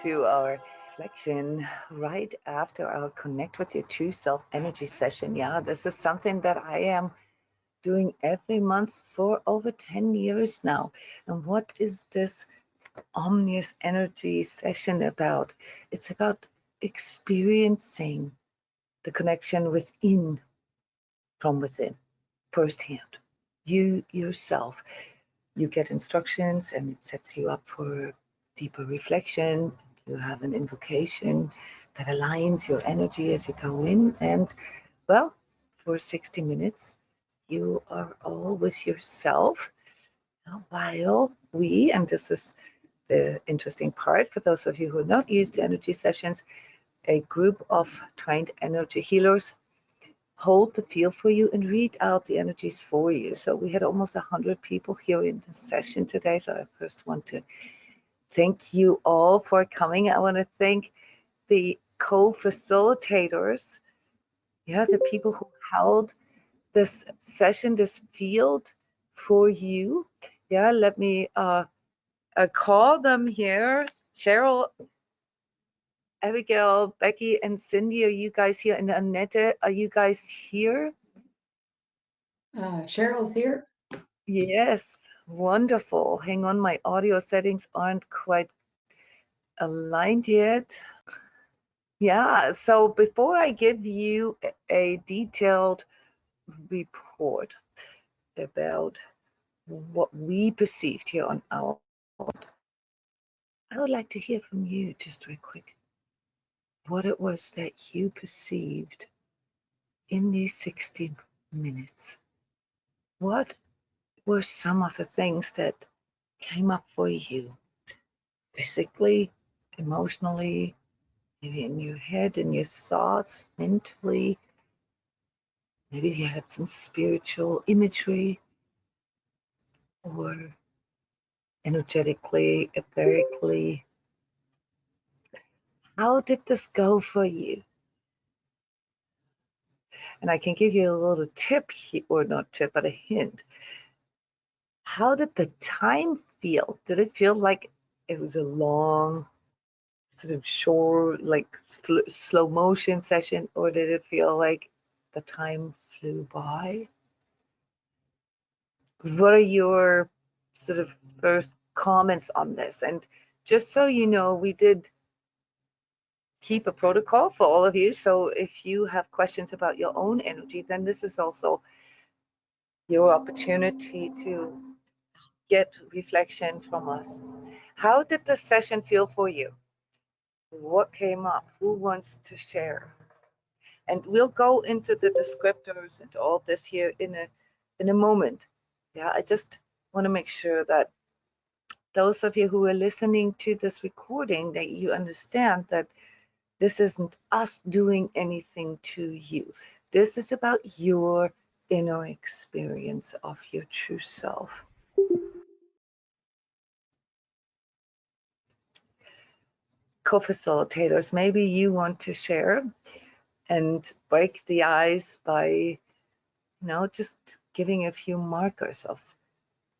to our reflection right after our Connect with Your True Self energy session. Yeah, this is something that I am doing every month for over 10 years now. And what is this Omnious energy session about? It's about experiencing the connection within, from within, firsthand. You yourself, you get instructions and it sets you up for deeper reflection. You have an invocation that aligns your energy as you go in. And well, for 60 minutes, you are all with yourself while we, and this is the interesting part for those of you who are not used to energy sessions, a group of trained energy healers hold the field for you and read out the energies for you. So we had almost 100 people here in this session today. So I first want to thank you all for coming. I want to thank the co-facilitators, the people who held this session, this field for you. Let me call them here. Cheryl, Abigail, Becky, and Cindy, are you guys here? And Annette, are you guys here? Cheryl's here. Yes, wonderful. Hang on, my audio settings aren't quite aligned yet. Yeah, so before I give you a detailed report about what we perceived here on our board, I would like to hear from you just real quick. What it was that you perceived in these 60 minutes. What were some of the things that came up for you physically, emotionally, maybe in your head, in your thoughts, mentally? Maybe you had some spiritual imagery or energetically, etherically. How did this go for you? And I can give you a little tip here, or not tip, but a hint. How did the time feel? Did it feel like it was a long, sort of short, like slow motion session, or did it feel like the time flew by? What are your sort of first comments on this? And just so you know, we did keep a protocol for all of you. So if you have questions about your own energy, then this is also your opportunity to get reflection from us. How did the session feel for you? What came up? Who wants to share? And we'll go into the descriptors and all this here in a moment. I just want to make sure that those of you who are listening to this recording, that you understand that this isn't us doing anything to you. This is about your inner experience of your true self. Co-facilitators, maybe you want to share and break the ice by, just giving a few markers of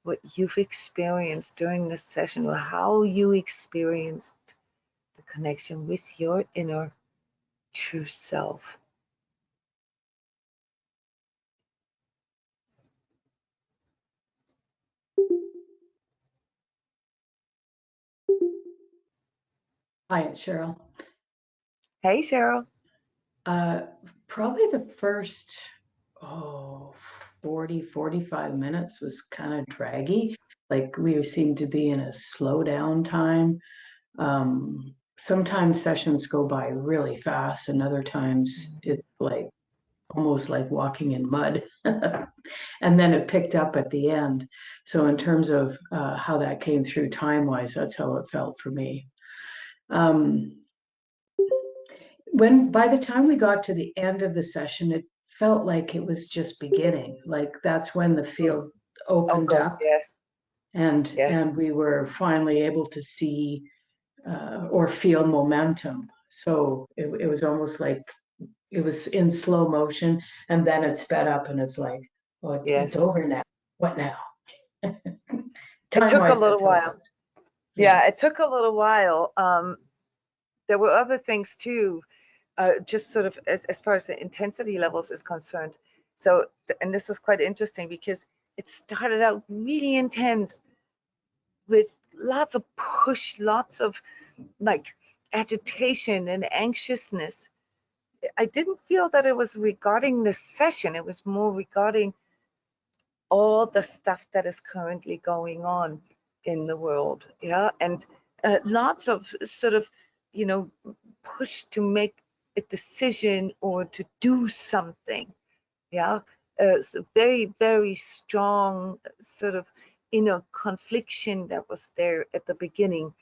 what you've experienced during this session, or how you experienced the connection with your inner true self. Hi, it's Cheryl. Hey, Cheryl. Probably the first 40, 45 minutes was kind of draggy. Like we seemed to be in a slow down time. Sometimes sessions go by really fast, and other times it's like almost like walking in mud. And then it picked up at the end. So in terms of how that came through time-wise, that's how it felt for me. When by the time we got to the end of the session, it felt like it was just beginning. Like that's when the field opened up. Yes. And we were finally able to see or feel momentum. So it was almost like it was in slow motion, and then it sped up, and it's like, well, it's over now. What now? It took a little while. Yeah, it took a little while. there were other things too, just sort of as far as the intensity levels is concerned. So, and this was quite interesting because it started out really intense with lots of push, lots of like agitation and anxiousness. I didn't feel that it was regarding the session. It was more regarding all the stuff that is currently going on in the world. Yeah. And lots of sort of, you know, push to make a decision or to do something. Yeah. So very, very strong sort of inner confliction that was there at the beginning.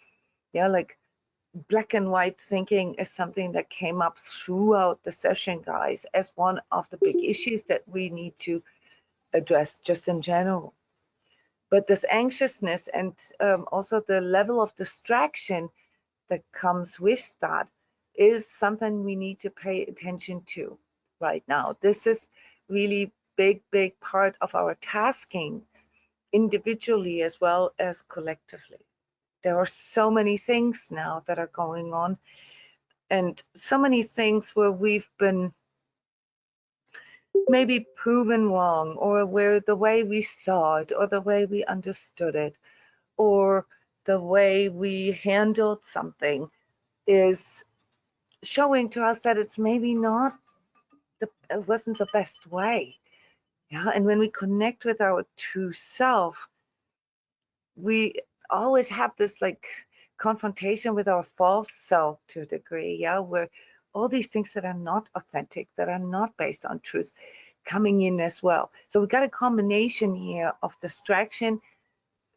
Yeah. Like black and white thinking is something that came up throughout the session, guys, as one of the big issues that we need to address just in general. But this anxiousness and also the level of distraction that comes with that is something we need to pay attention to right now. This is really big part of our tasking individually as well as collectively. There are so many things now that are going on, and so many things where we've been maybe proven wrong, or where the way we saw it or the way we understood it or the way we handled something is showing to us that it's maybe not it wasn't the best way. Yeah. And when we connect with our true self, we always have this like confrontation with our false self to a degree. Yeah. Where all these things that are not authentic, that are not based on truth, coming in as well. So we got a combination here of distraction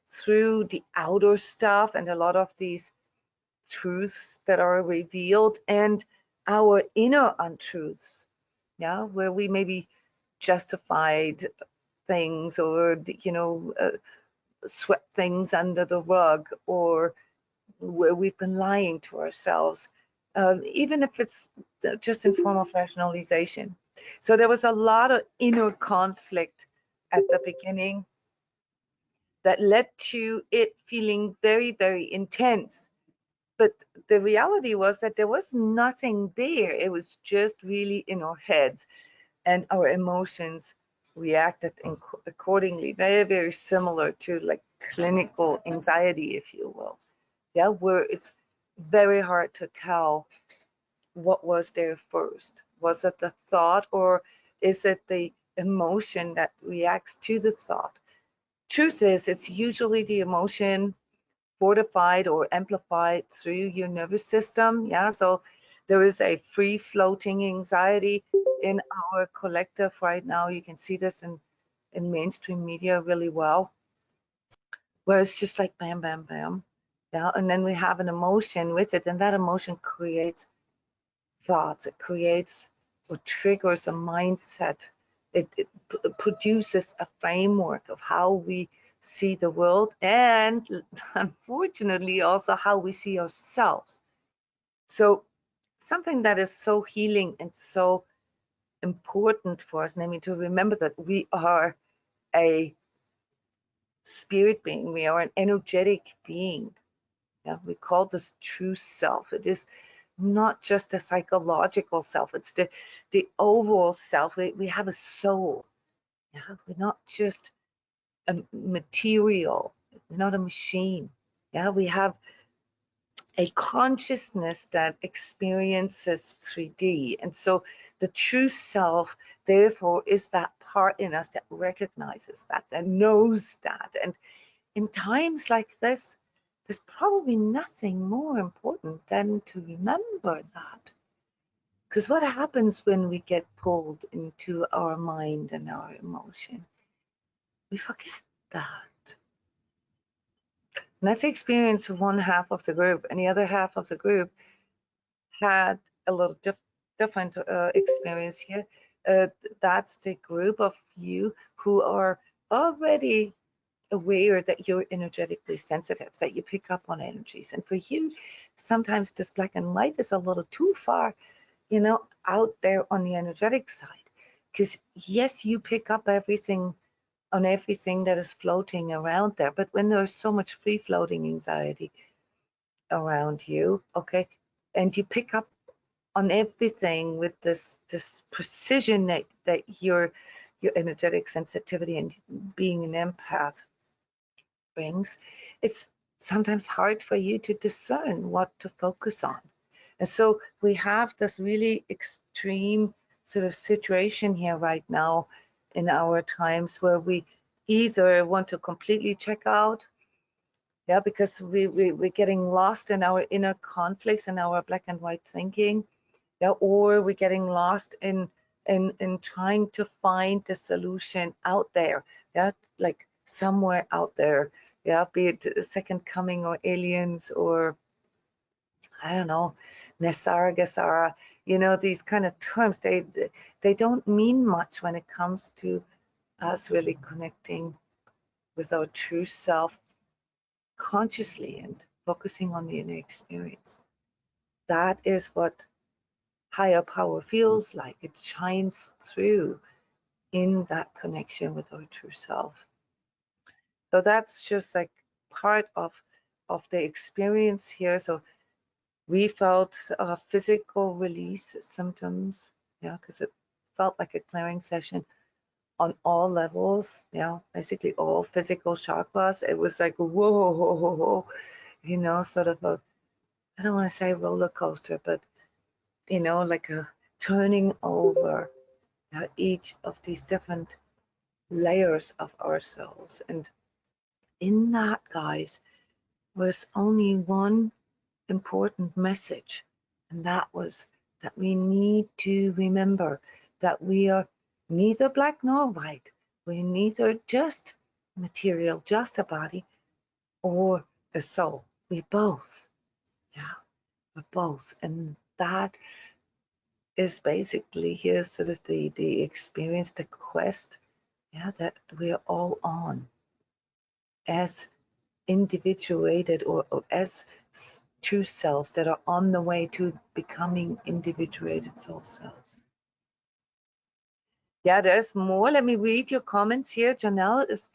through the outer stuff and a lot of these truths that are revealed, and our inner untruths, yeah, where we maybe justified things or swept things under the rug, or where we've been lying to ourselves, even if it's just in form of rationalization. So there was a lot of inner conflict at the beginning that led to it feeling very intense. But the reality was that there was nothing there. It was just really in our heads, and our emotions reacted accordingly. Very similar to like clinical anxiety, if you will. Yeah, where it's very hard to tell what was there first. Was it the thought, or is it the emotion that reacts to the thought? Truth is, it's usually the emotion fortified or amplified through your nervous system. Yeah, so there is a free floating anxiety in our collective right now. You can see this in mainstream media really well, where it's just like bam, bam, bam. Yeah, and then we have an emotion with it, and that emotion creates thoughts. It creates or triggers a mindset. It produces a framework of how we see the world, and unfortunately also how we see ourselves. So something that is so healing and so important for us, namely to remember that we are a spirit being, we are an energetic being. Yeah, we call this true self. It is not just a psychological self, it's the overall self. We have a soul. Yeah, we're not just a material, we're not a machine. Yeah, we have a consciousness that experiences 3D. And so the true self, therefore, is that part in us that recognizes that knows that. And in times like this, there's probably nothing more important than to remember that. Because what happens when we get pulled into our mind and our emotion? We forget that. And that's the experience of one half of the group, and the other half of the group had a little different experience here. That's the group of you who are already aware that you're energetically sensitive, that you pick up on energies. And for you, sometimes this black and white is a little too far, out there on the energetic side. Because yes, you pick up everything on everything that is floating around there. But when there's so much free floating anxiety around you, okay, and you pick up on everything with this precision that your energetic sensitivity and being an empath brings. It's sometimes hard for you to discern what to focus on. And so we have this really extreme sort of situation here right now in our times where we either want to completely check out, yeah, because we're getting lost in our inner conflicts and our black and white thinking, yeah, or we're getting lost in trying to find the solution out there, yeah, like somewhere out there, yeah, be it a second coming or aliens or I don't know, Nesara Gesara, you know, these kind of terms, they don't mean much when it comes to us really connecting with our true self consciously and focusing on the inner experience. That is what higher power feels like. It shines through in that connection with our true self. So that's just like part of the experience here. So we felt physical release symptoms, yeah, because it felt like a clearing session on all levels, yeah, basically all physical chakras. It was like, whoa, whoa, whoa, whoa, you know, sort of a, I don't want to say roller coaster, but, you know, like a turning over each of these different layers of ourselves. And in that, guys, was only one important message, and that was that we need to remember that we are neither black nor white. We're neither just material, just a body, or a soul. We're both. Yeah, we're both. And that is basically here's sort of the experience, the quest, yeah, that we're all on as individuated or as true selves that are on the way to becoming individuated soul selves. Yeah, there's more. Let me read your comments here. Janelle is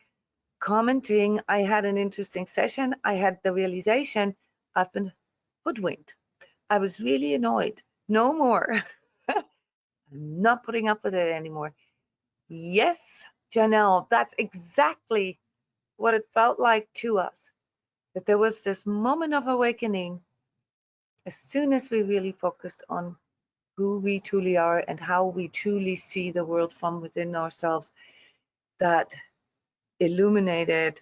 commenting, I had an interesting session. I had the realization I've been hoodwinked. I was really annoyed. No more. I'm not putting up with it anymore. Yes, Janelle, that's exactly what it felt like to us. That there was this moment of awakening as soon as we really focused on who we truly are and how we truly see the world from within ourselves, that illuminated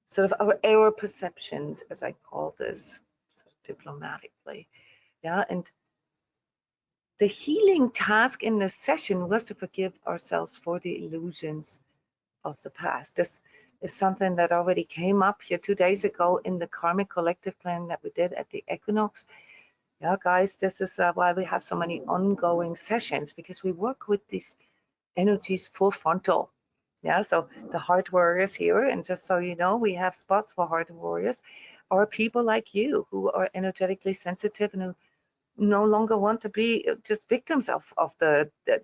sort of our error perceptions, as I call this sort of diplomatically. Yeah, and the healing task in this session was to forgive ourselves for the illusions of the past. This is something that already came up here 2 days ago in the karmic collective plan that we did at the equinox. Yeah, guys, this is why we have so many ongoing sessions, because we work with these energies full frontal. Yeah, so the heart warriors here, and just so you know, we have spots for heart warriors, are people like you who are energetically sensitive and who no longer want to be just victims of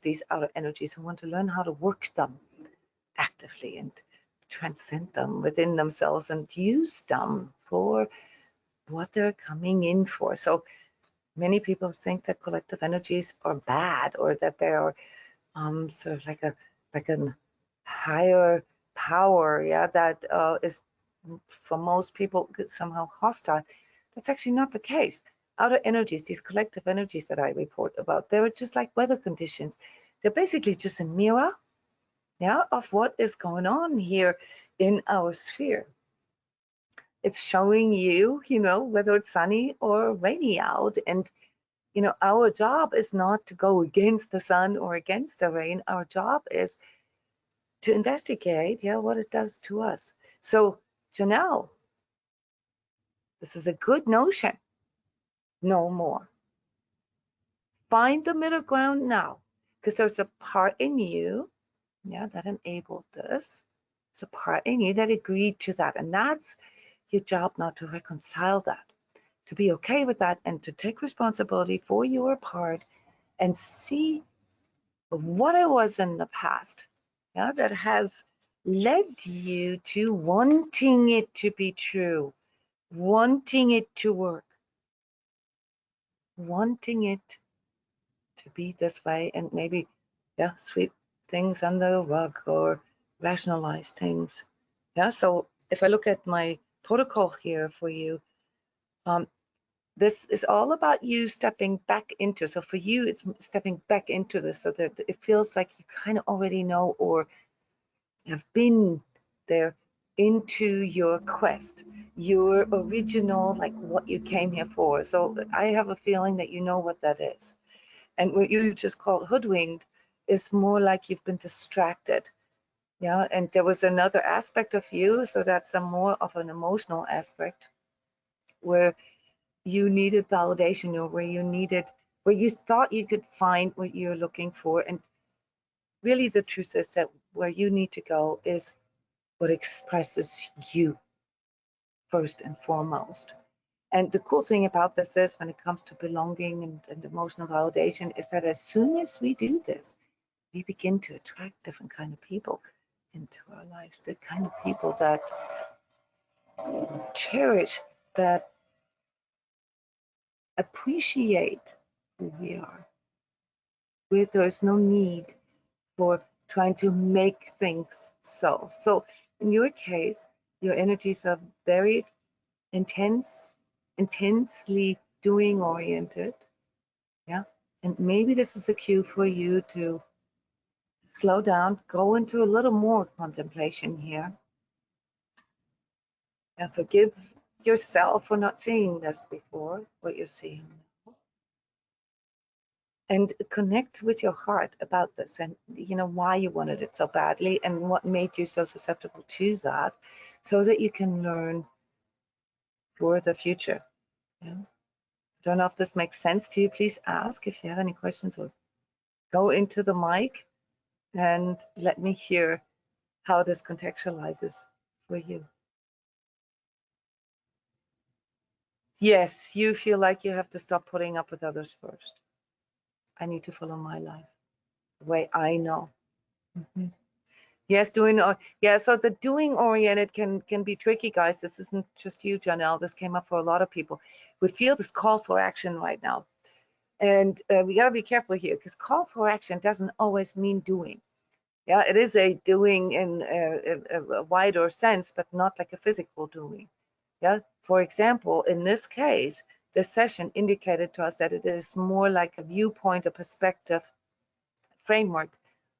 these outer energies, who want to learn how to work them actively and transcend them within themselves and use them for what they're coming in for. So many people think that collective energies are bad, or that they are sort of like a higher power, yeah, that is for most people somehow hostile. That's actually not the case. Outer energies, these collective energies that I report about, they're just like weather conditions. They're basically just a mirror, yeah, of what is going on here in our sphere. It's showing you, you know, whether it's sunny or rainy out. And you know, our job is not to go against the sun or against the rain. Our job is to investigate, yeah, what it does to us. So, Janelle, this is a good notion. No more. Find the middle ground now, because there's a part in you, yeah, that enabled this. There's a part in you that agreed to that, and that's your job now, to reconcile that, to be okay with that, and to take responsibility for your part and see what it was in the past, yeah, that has led you to wanting it to be true, wanting it to work. wanting it to be this way, and maybe, yeah, sweep things under the rug or rationalize things. Yeah, so if I look at my protocol here for you, this is all about you stepping back into. So for you, it's stepping back into this so that it feels like you kind of already know or have been there, into your quest, your original, like what you came here for. So I have a feeling that you know what that is. And what you just called hoodwinked is more like you've been distracted. Yeah, and there was another aspect of you, so that's a more of an emotional aspect where you needed validation, or where you thought you could find what you're looking for. And really the truth is that where you need to go is what expresses you first and foremost. And the cool thing about this is, when it comes to belonging and emotional validation, is that as soon as we do this, we begin to attract different kind of people into our lives, the kind of people that cherish, that appreciate who we are, where there's no need for trying to make things so. So in your case, your energies are very intensely doing oriented. Yeah. And maybe this is a cue for you to slow down, go into a little more contemplation here, and forgive yourself for not seeing this before, what you're seeing now. And connect with your heart about this, and why you wanted it so badly and what made you so susceptible to that, so that you can learn for the future. Yeah. I don't know if this makes sense to you. Please ask if you have any questions, or go into the mic and let me hear how this contextualizes for you. Yes, you feel like you have to stop putting up with others first. I need to follow my life the way I know. Mm-hmm. Yes, so the doing oriented can be tricky, guys. This isn't just you, Janelle. This came up for a lot of people. We feel this call for action right now. And we got to be careful here, because call for action doesn't always mean doing. Yeah, it is a doing in a wider sense, but not like a physical doing. Yeah, for example, in this case, this session indicated to us that it is more like a viewpoint, a perspective, framework,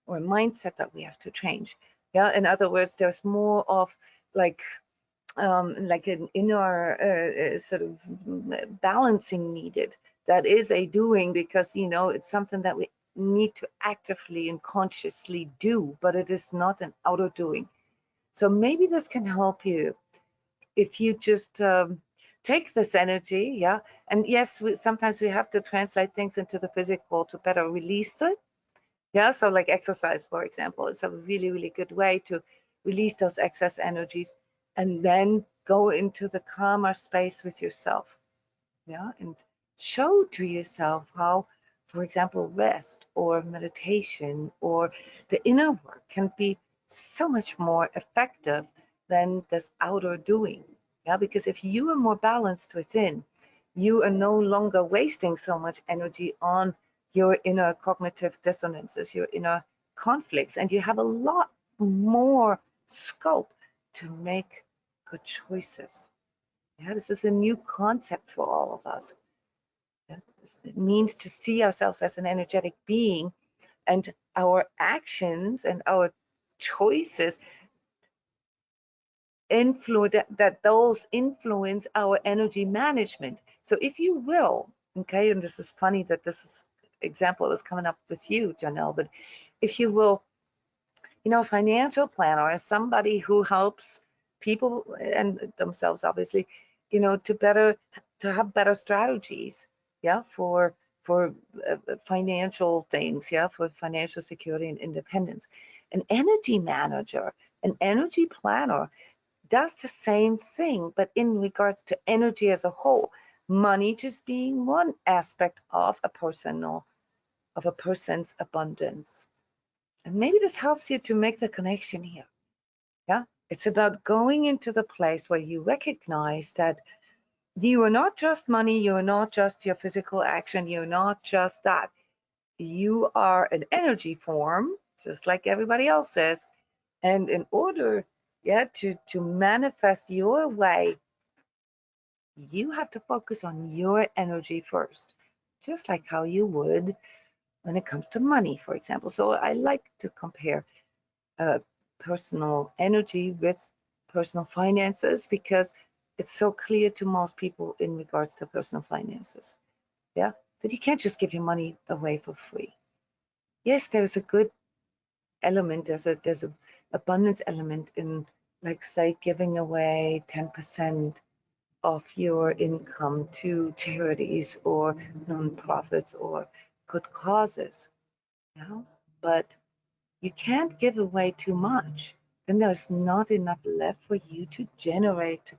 or a mindset that we have to change. Yeah, in other words, there's more of like an inner sort of balancing needed. That is a doing, because it's something that we need to actively and consciously do, but it is not an outer doing. So maybe this can help you if you just take this energy. Yeah, and yes, sometimes we have to translate things into the physical to better release it. Yeah, so like exercise, for example, is a really, really good way to release those excess energies, and then go into the calmer space with yourself. Yeah, and show to yourself how, for example, rest or meditation or the inner work can be so much more effective than this outer doing. Yeah, because if you are more balanced within, you are no longer wasting so much energy on your inner cognitive dissonances, your inner conflicts, and you have a lot more scope to make good choices. Yeah, this is a new concept for all of us. It means to see ourselves as an energetic being, and our actions and our choices influence that those influence our energy management. So if you will, okay, and this is funny that this example is coming up with you, Janelle, but if you will, financial planner is somebody who helps people and themselves, obviously, to have better strategies, yeah, for financial things, yeah, for financial security and independence. An energy manager, an energy planner does the same thing, but in regards to energy as a whole, money just being one aspect of a person's abundance. And maybe this helps you to make the connection here. Yeah, it's about going into the place where you recognize that You are not just money, you are not just your physical action, you're not just that. You are an energy form, just like everybody else is. And in order, to manifest your way, you have to focus on your energy first, just like how you would when it comes to money, for example. So I like to compare personal energy with personal finances because it's so clear to most people in regards to personal finances, that you can't just give your money away for free. Yes, there's a good element, there's a abundance element in, like, say, giving away 10% of your income to charities or nonprofits or good causes, but you can't give away too much. Then there's not enough left for you to generate,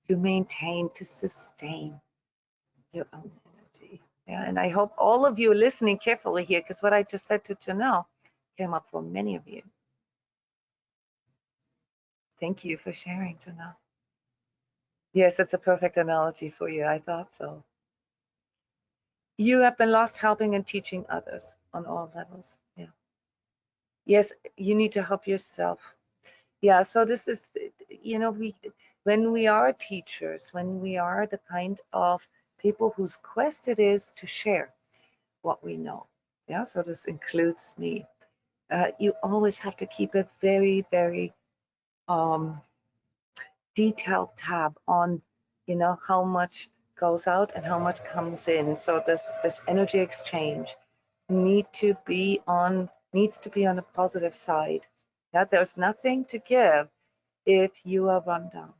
to maintain, to sustain your own energy. Yeah, and I hope all of you are listening carefully here, because what I just said to Janelle came up for many of you. Thank you for sharing, Janelle. Yes, it's a perfect analogy for you. I thought so. You have been lost helping and teaching others on all levels. Yeah. Yes, you need to help yourself. Yeah, so this is, when we are teachers, when we are the kind of people whose quest it is to share what we know. Yeah, so this includes me. You always have to keep a very, very detailed tab on, how much goes out and how much comes in. So this energy exchange needs to be on the positive side. Yeah, there's nothing to give if you are run down.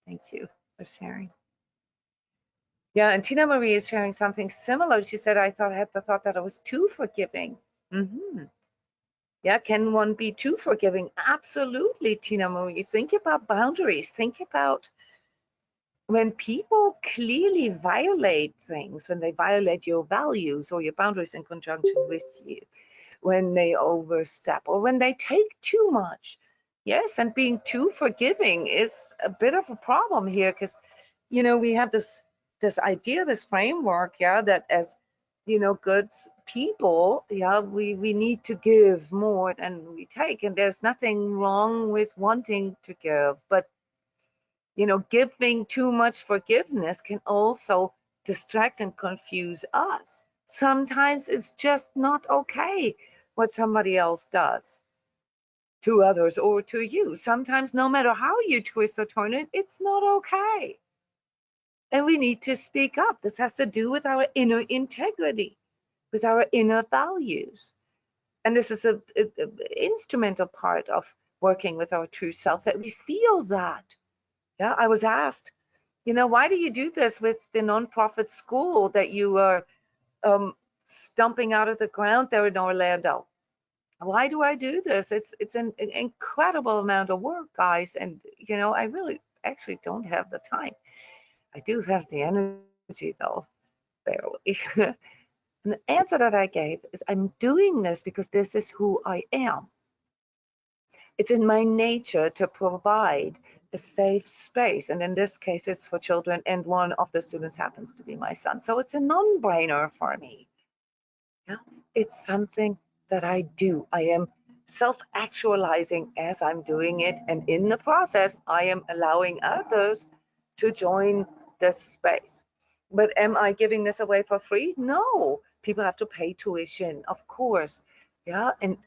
Thank you for sharing. Yeah, and Tina Marie is sharing something similar. She said, I had the thought that I was too forgiving. Yeah, can one be too forgiving? Absolutely, Tina Marie. Think about boundaries. Think about when people clearly violate things, when they violate your values or your boundaries in conjunction with you, when they overstep or when they take too much. Yes, and being too forgiving is a bit of a problem here, because we have this idea, this framework, that as good people, we need to give more than we take, and there's nothing wrong with wanting to give, but giving too much forgiveness can also distract and confuse us. Sometimes it's just not okay what somebody else does to others or to you. Sometimes, no matter how you twist or turn it, it's not okay. And we need to speak up. This has to do with our inner integrity, with our inner values. And this is an instrumental part of working with our true self, that we feel that. Yeah, I was asked, why do you do this with the nonprofit school that you are stumping out of the ground there in Orlando? Why do I do this? It's an incredible amount of work, guys. And, I really actually don't have the time. I do have the energy, though, barely. And the answer that I gave is, I'm doing this because this is who I am. It's in my nature to provide a safe space. And in this case, it's for children. And one of the students happens to be my son. So it's a non-brainer for me. Yeah, it's something that I do. I am self-actualizing as I'm doing it. And in the process, I am allowing others to join this space. But am I giving this away for free? No. People have to pay tuition, of course. Yeah, and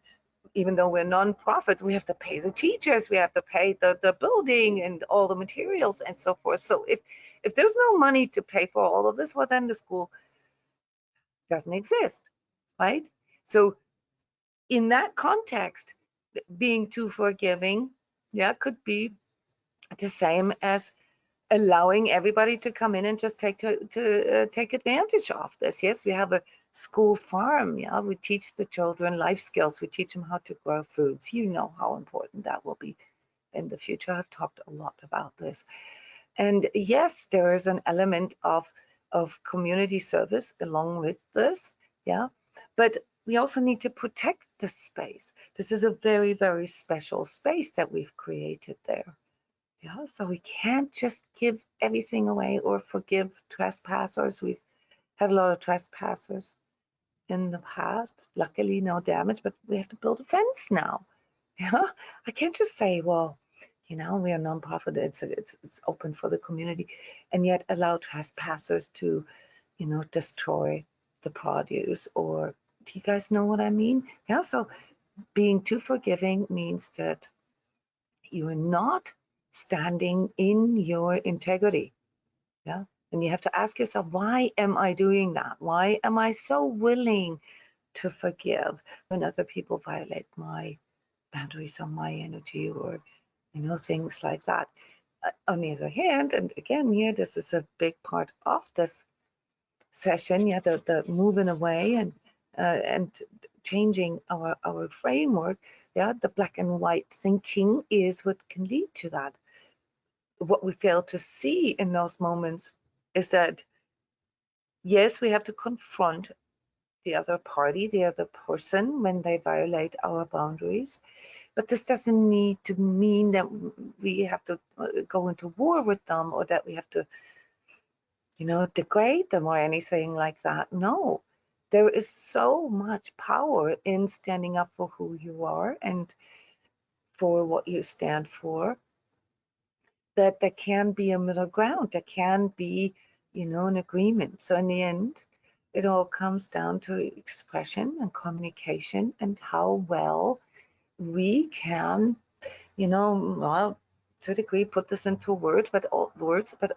even though we're nonprofit, we have to pay the teachers, we have to pay the building and all the materials and so forth. So if there's no money to pay for all of this, well, then the school doesn't exist, right? So in that context, being too forgiving, could be the same as allowing everybody to come in and just take advantage of this. Yes, we have a school farm. Yeah, we teach the children life skills. We teach them how to grow foods. You know how important that will be in the future. I've talked a lot about this. And yes, there is an element of community service along with this. Yeah, but we also need to protect the space. This is a very, very special space that we've created there. Yeah, so we can't just give everything away or forgive trespassers. We've had a lot of trespassers in the past. Luckily, no damage, but we have to build a fence now. Yeah, I can't just say, well, we are a nonprofit. It's open for the community, and yet allow trespassers to, destroy the produce. Or do you guys know what I mean? Yeah. So being too forgiving means that you are not standing in your integrity. Yeah. And you have to ask yourself, why am I doing that? Why am I so willing to forgive when other people violate my boundaries on my energy, or things like that? On the other hand, and again, this is a big part of this session, the moving away and changing our framework. The black and white thinking is what can lead to that. What we fail to see in those moments is that, yes, we have to confront the other party, the other person, when they violate our boundaries. But this doesn't need to mean that we have to go into war with them, or that we have to, degrade them or anything like that. No, there is so much power in standing up for who you are and for what you stand for, that there can be a middle ground. There can be, an agreement. So in the end, it all comes down to expression and communication, and how well we can, well, to a degree, put this into words, but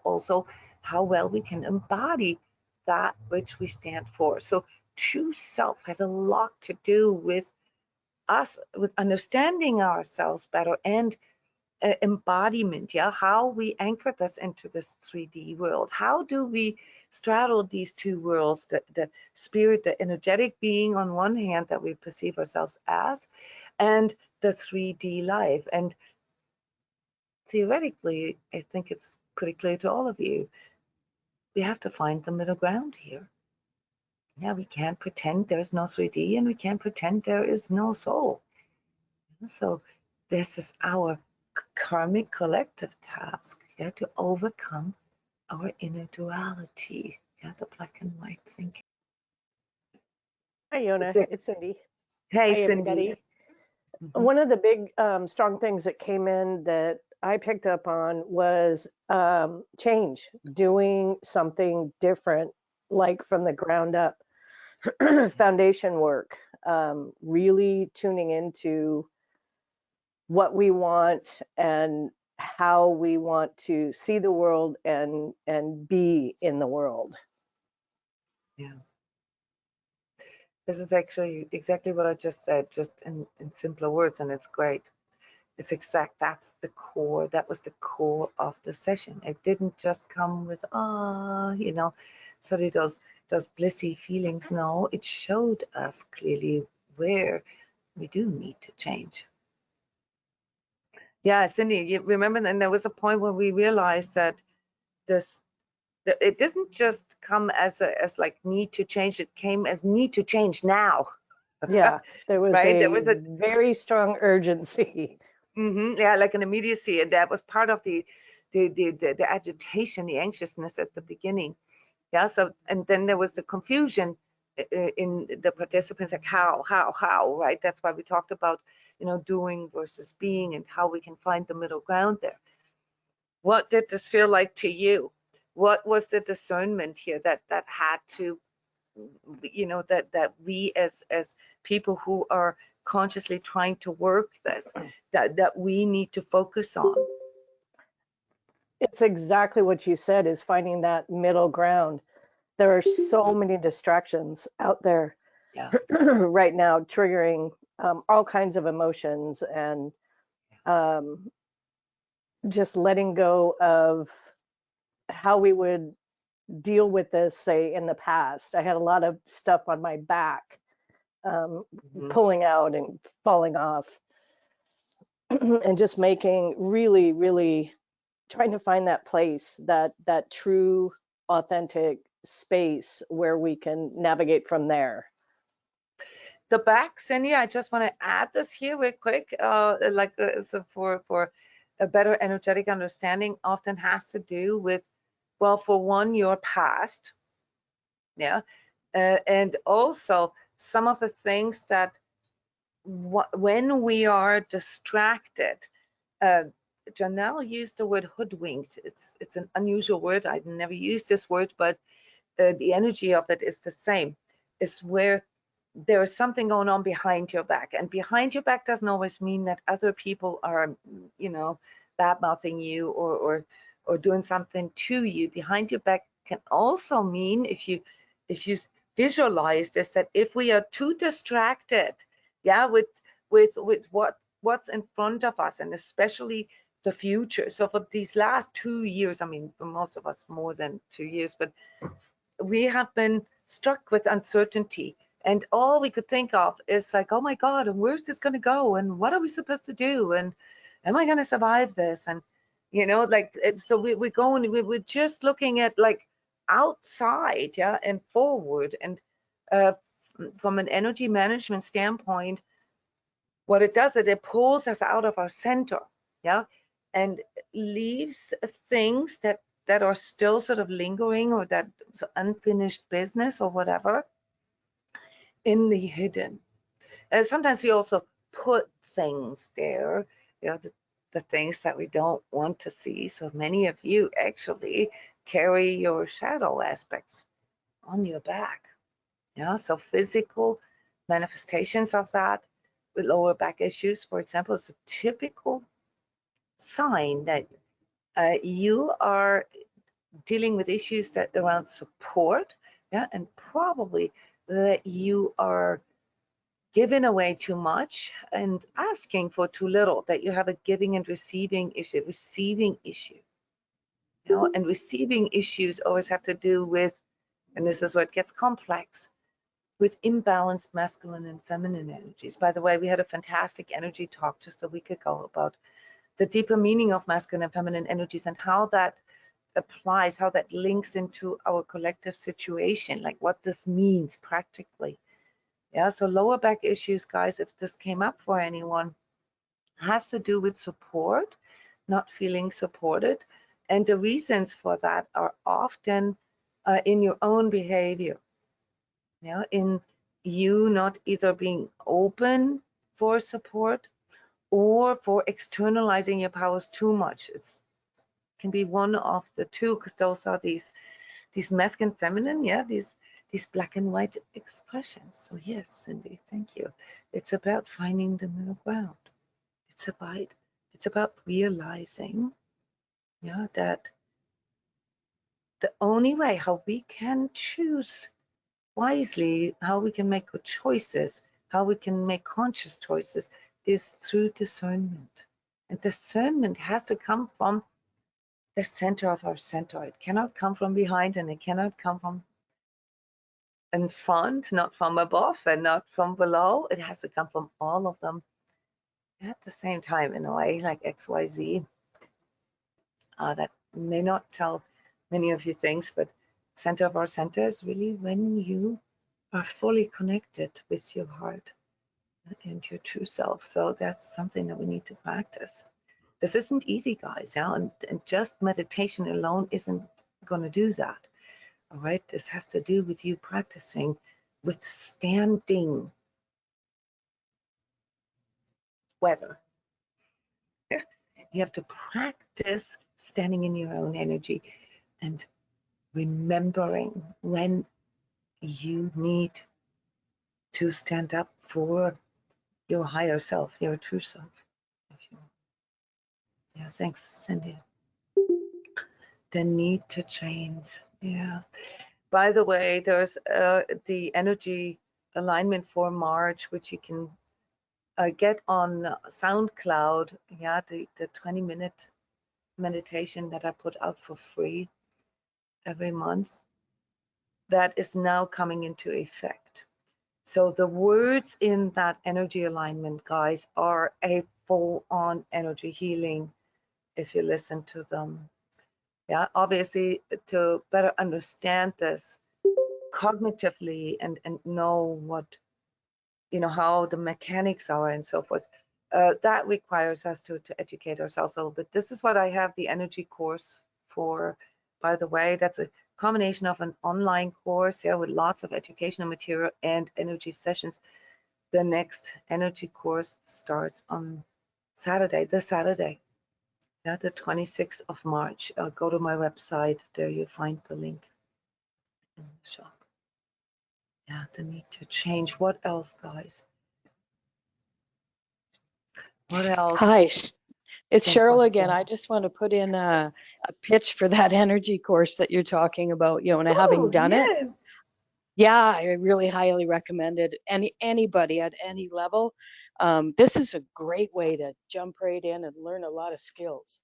also how well we can embody that which we stand for. So true self has a lot to do with us, with understanding ourselves better, and embodiment. How we anchor this into this 3D world. How do we straddle these two worlds, the spirit, the energetic being on one hand that we perceive ourselves as, and the 3D life? And theoretically, I think it's pretty clear to all of you, we have to find the middle ground here. We can't pretend there's no 3D, and we can't pretend there is no soul. So this is our karmic collective task, to overcome our inner duality, the black and white thinking. Hi, Jona. It's Cindy. Hey, Hi, Cindy. everybody. One of the big strong things that came in that I picked up on was change, doing something different, like from the ground up, foundation work, really tuning into what we want and how we want to see the world and be in the world. Yeah. This is actually exactly what I just said, just in simpler words, and it's great. It's exact. That's the core. That was the core of the session. It didn't just come with, suddenly those blissy feelings. No, it showed us clearly where we do need to change. Yeah, Cindy, you remember, and there was a point where we realized that it doesn't just come as like need to change. It came as need to change now. Yeah, there was right? There was a very strong urgency. Yeah, like an immediacy, and that was part of the agitation, the anxiousness at the beginning. Yeah. So, and then there was the confusion in the participants, like how, right? That's why we talked about, doing versus being, and how we can find the middle ground there. What did this feel like to you? What was the discernment here that had to, that we as people who are consciously trying to work this, that we need to focus on? It's exactly what you said, is finding that middle ground. There are so many distractions out there right now, triggering all kinds of emotions, and just letting go of how we would deal with this, say, in the past. I had a lot of stuff on my back, pulling out and falling off, and just making really trying to find that place, that true, authentic space where we can navigate from there. The back, Cindy, I just want to add this here real quick, so for a better energetic understanding often has to do with, well, for one, your past, yeah, and also some of the things that when we are distracted, Janelle used the word hoodwinked. It's an unusual word. I've never used this word, but the energy of it is the same. It's where there is something going on behind your back, and behind your back doesn't always mean that other people are, you know, bad mouthing you or doing something to you. Behind your back can also mean, if you visualize this, that if we are too distracted, yeah, with what's in front of us, and especially the future. So for these last 2 years, I mean, for most of us more than 2 years, but we have been struck with uncertainty, and all we could think of is like, oh my God, and where's this going to go, and what are we supposed to do, and am I going to survive this? And you know, like, so we're just looking at like outside, yeah, and forward. And from an energy management standpoint, what it does is it pulls us out of our center, yeah, and leaves things that are still sort of lingering, or that unfinished business or whatever, in the hidden. And sometimes we also put things there, you know, the things that we don't want to see. So many of you actually carry your shadow aspects on your back. Yeah, so physical manifestations of that with lower back issues, for example, is a typical sign that you are dealing with issues that around support, yeah, and probably that you are giving away too much and asking for too little, that you have a giving and receiving issue, you know, and receiving issues always have to do with, and this is where it gets complex, with imbalanced masculine and feminine energies. By the way, we had a fantastic energy talk just a week ago about the deeper meaning of masculine and feminine energies and how that applies, how that links into our collective situation, like what this means practically. Yeah, so lower back issues, guys, if this came up for anyone, has to do with support, not feeling supported. And the reasons for that are often in your own behavior, yeah, in you not either being open for support or for externalizing your powers too much. It can be one of the two, because those are these masculine, feminine, yeah, these black and white expressions. So yes, Cindy, thank you. It's about finding the middle ground. It's about realizing, yeah, that the only way how we can choose wisely, how we can make good choices, how we can make conscious choices, is through discernment. And discernment has to come from the center of our center. It cannot come from behind, and it cannot come from in front, not from above and not from below. It has to come from all of them at the same time, in a way, like XYZ. That may not tell many of you things, but center of our center is really when you are fully connected with your heart and your true self. So that's something that we need to practice. This isn't easy, guys, yeah? And just meditation alone isn't going to do that. All right, this has to do with you practicing withstanding weather. You have to practice standing in your own energy and remembering when you need to stand up for your higher self, your true self. Yeah, thanks, Cindy. The need to change. Yeah. By the way, there's the energy alignment for March, which you can get on SoundCloud. Yeah, the 20-minute meditation that I put out for free every month. That is now coming into effect. So the words in that energy alignment, guys, are a full-on energy healing if you listen to them. Yeah, obviously, to better understand this cognitively and know what, you know, how the mechanics are and so forth, that requires us to educate ourselves a little bit. This is what I have the energy course for, by the way. That's a combination of an online course, yeah, with lots of educational material and energy sessions. The next energy course starts on Saturday, this Saturday, yeah, the 26th of March. Go to my website, there you find the link in the shop. Yeah, the need to change. What else, guys? What else? Hi, it's Yes, go Cheryl ahead. again. I just want to put in a pitch for that energy course that you're talking about, Jona, having Oh, done it. yes. Yeah, I really highly recommend it. Anybody at any level. This is a great way to jump right in and learn a lot of skills.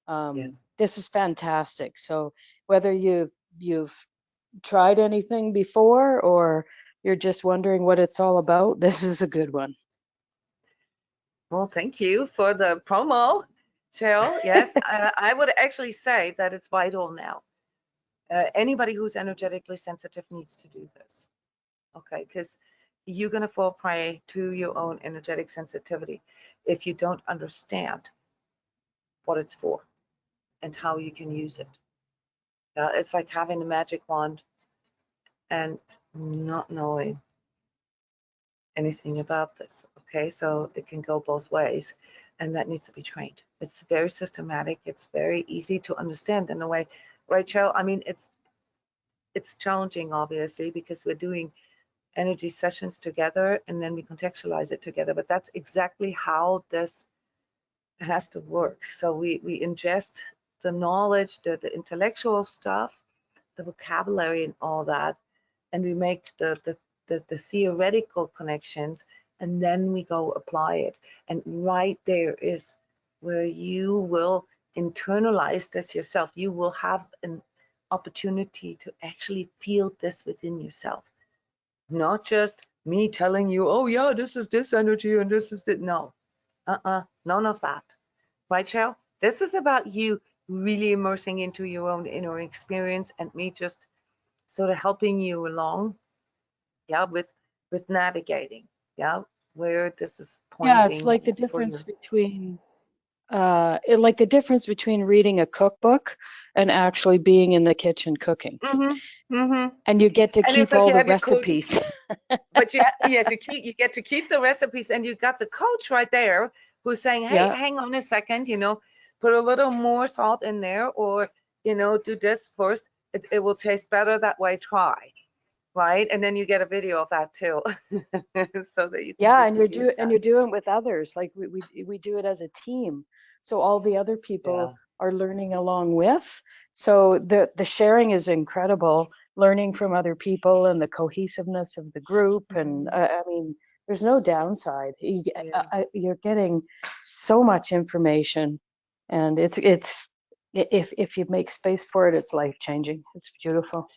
Yeah. This is fantastic. So whether you've tried anything before or you're just wondering what it's all about, this is a good one. Well, thank you for the promo, Cheryl. Yes, I would actually say that it's vital now. Anybody who's energetically sensitive needs to do this, okay? Because you're going to fall prey to your own energetic sensitivity if you don't understand what it's for and how you can use it. It's like having a magic wand and not knowing anything about this, okay? So it can go both ways, and that needs to be trained. It's very systematic. It's very easy to understand in a way, right, Cheryl? I mean, it's challenging, obviously, because we're doing energy sessions together and then we contextualize it together, but that's exactly how this has to work. So we ingest the knowledge, the intellectual stuff, the vocabulary and all that, and we make the theoretical connections, and then we go apply it. And right there is where you will internalize this yourself. You will have an opportunity to actually feel this within yourself, not just me telling you, oh yeah, this is this energy and this is it. No, none of that. Right, Cheryl? This is about you really immersing into your own inner experience and me just sort of helping you along, yeah, with navigating, yeah, where this is Yeah, it's pointing like the for you. difference between reading a cookbook and actually being in the kitchen cooking. And you get to And it's keep like all you the have your coach, recipes. but yes, you get to keep the recipes, and you got the coach right there who's saying, hey, Yeah. hang on a second, put a little more salt in there, or do this first. It will taste better that way. Try. Right, and then you get a video of that too, so that you can Yeah, and reproduce that. you're doing it with others. Like we do it as a team. So all the other people Yeah. are learning along with. So the sharing is incredible, learning from other people and the cohesiveness of the group. And I mean, there's no downside. You're getting so much information, and it's if you make space for it, it's life changing. It's beautiful.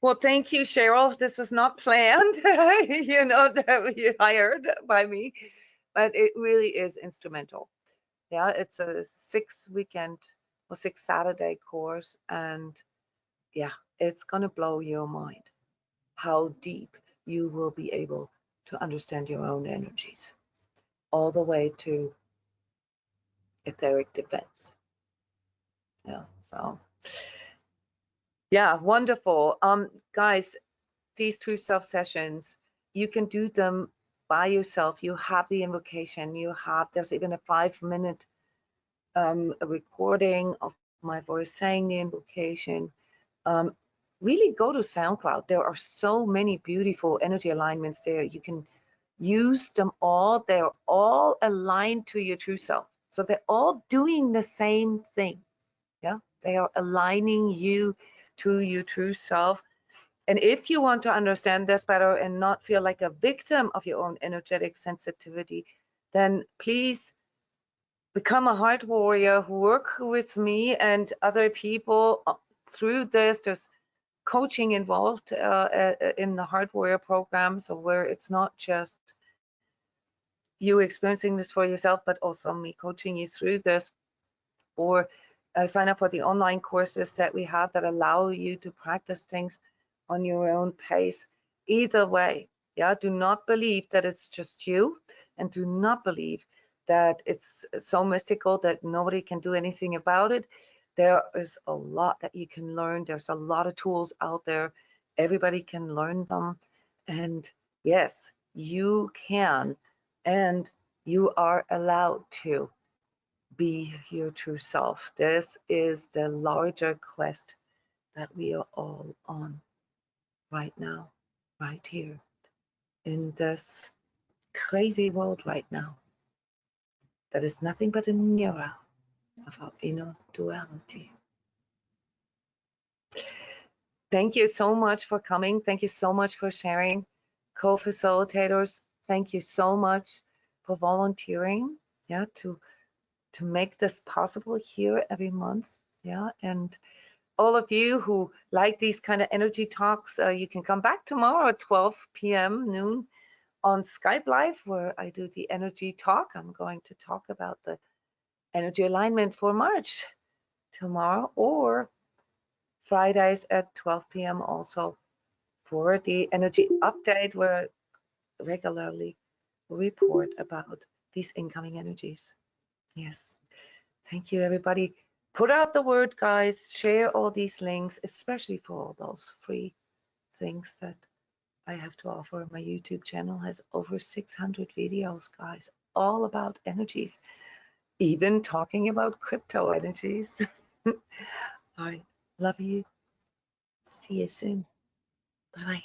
Well, thank you, Cheryl. This was not planned, that you hired by me, but it really is instrumental. Yeah, it's a 6 Saturday course, and yeah, it's gonna blow your mind how deep you will be able to understand your own energies, all the way to etheric defense. Yeah, so yeah, wonderful. Guys, these true self sessions, you can do them by yourself. You have the invocation, there's even a 5-minute recording of my voice saying the invocation. Really go to SoundCloud. There are so many beautiful energy alignments there. You can use them all. They're all aligned to your true self. So they're all doing the same thing. Yeah, they are aligning you to your true self. And if you want to understand this better and not feel like a victim of your own energetic sensitivity, then please become a heart warrior, work with me and other people through this. There's coaching involved in the heart warrior program, so where it's not just you experiencing this for yourself, but also me coaching you through this. Or sign up for the online courses that we have that allow you to practice things on your own pace. Either way, yeah, do not believe that it's just you, and do not believe that it's so mystical that nobody can do anything about it. There is a lot that you can learn. There's a lot of tools out there. Everybody can learn them. And yes, you can, and you are allowed to be your true self. This is the larger quest that we are all on right now, right here, in this crazy world right now that is nothing but a mirror of our inner duality. Thank you so much for coming. Thank you so much for sharing. Co-facilitators, thank you so much for volunteering, yeah, to make this possible here every month, yeah. And all of you who like these kind of energy talks, you can come back tomorrow at 12 p.m. noon on Skype Live, where I do the energy talk. I'm going to talk about the energy alignment for March tomorrow, or Fridays at 12 p.m. also for the energy update, where I regularly report about these incoming energies. Yes. Thank you, everybody. Put out the word, guys. Share all these links, especially for all those free things that I have to offer. My YouTube channel has over 600 videos, guys, all about energies, even talking about crypto energies. I love you. See you soon. Bye-bye.